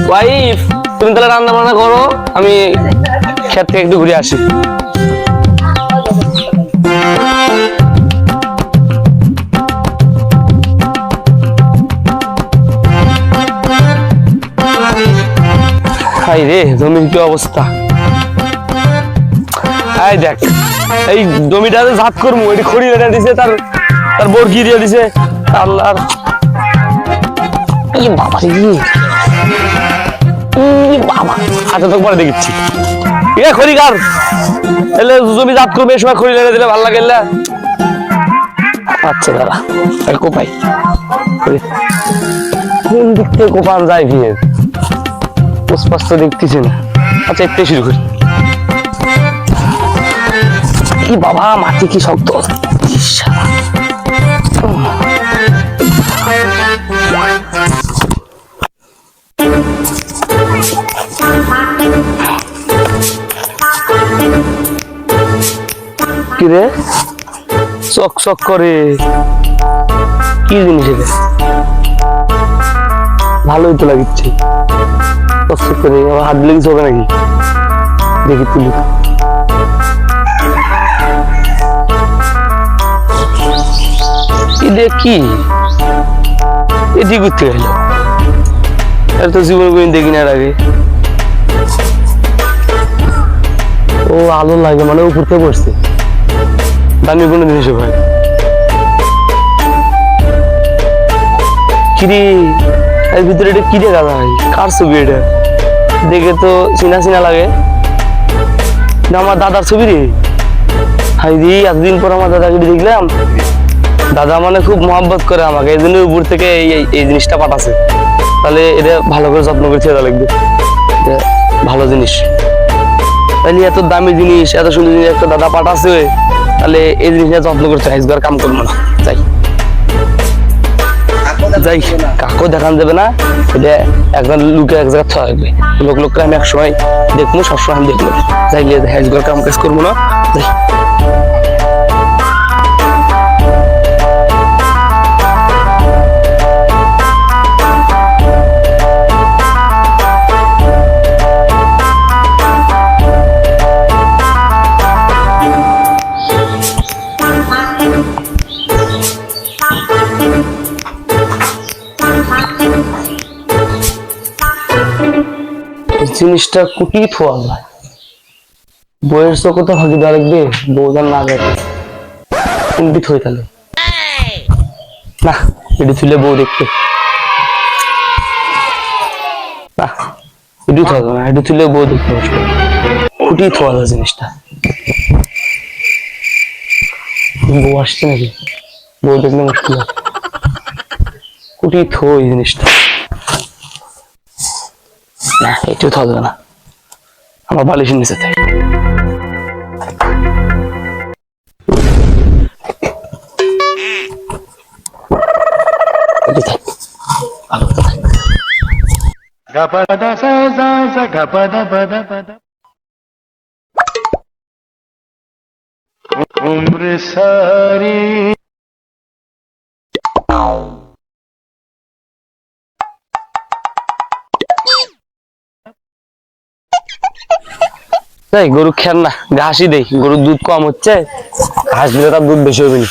Wife তুমি তাহলে রান্না বান্না করো, আমি ক্ষেত থেকে একটু ঘুরে আসি। হাই রে, জমির কি অবস্থা! এই দেখ, এই জমিটাতে জাত করবো, এটি খড়ি রেখে দিছে, তার বোর কি দিয়ে দিছে আল্লাহর। এই বাবা রে, বাবা হাতে তো পরে দেখিচ্ছি। এ খড়িকার এলে জমি জাত করবে, এই সময় খড়ি রেখে দিলে ভালো লাগে। আচ্ছা দাদা, কোপাই কোন দিক থেকে কোপান যায় ভিড়, স্পষ্ট দেখতেছি না। আচ্ছা একটু শুরু করি। কি বাবা, মাটি কি শক্ত! কি রে চক চক করে, কি জিনিস এটা? ভালোই তো লাগছে, চক চক করে। আবার হাত দিলে কিছু হবে নাকি? দেখি তুলি। কি এটি করতে গেল? এর তো জীবন কোনদিন দেখি না আগে। ও আলো লাগে মানে উপর থেকে পড়ছে, দামি কোনো জিনিস ভাই। কিরে এর ভিতরে এটা কি দেখা যায়? কার ছবি এটা? দেখে তো চিনা চিনা লাগে না, আমার দাদার ছবি রে। হাই রে, এতদিন পর আমার দাদাকে দেখলাম। দাদা মানে খুব মহব্বত করে আমাকে, এই জন্য উপর থেকে এই জিনিসটা পাঠাচ্ছে। তাহলে এটা ভালো করে যত্ন করে ছেড়ে লাগবে, ভালো জিনিস। তাহলে এত দামি জিনিস, এত সুন্দর জিনিস একটা দাদা পাঠাচ্ছে, তাহলে এই জিনিসটা যত্ন করতে হয়, কাম করবো না। যাই কাকু দেখান যাবে না, এটা একজন লুকে এক জায়গায় থাকবে। লোককে আমি এক সময় দেখবো, সবসময় আমি দেখবো, যাইলে হেজগার কাম কাজ করবো না। যাই জিনিসটা কুটি থোয়া যায়, বইয়ের চোখে তো ফাঁকি দেওয়া লাগবে, বউদার না দেখে কুটি থই। তাহলে না, এটি তুলে বউ দেখতে না, এটি থোয়া যাবে না, এটি তুলে বউ দেখতে বসবে। কুটি থোয়া যায় জিনিসটা। বউ আসছে নাকি? বউ দেখলে মুশকিল। কুটি থই জিনিসটা না, একটু থাকবে না, আমার বালিশের নিচে থাকে। उम्र सारी গরু খের না, ঘাসই দেই। গরুর দুধ কম হচ্ছে, ঘাস দিলে তার দুধ বেশি হবে না।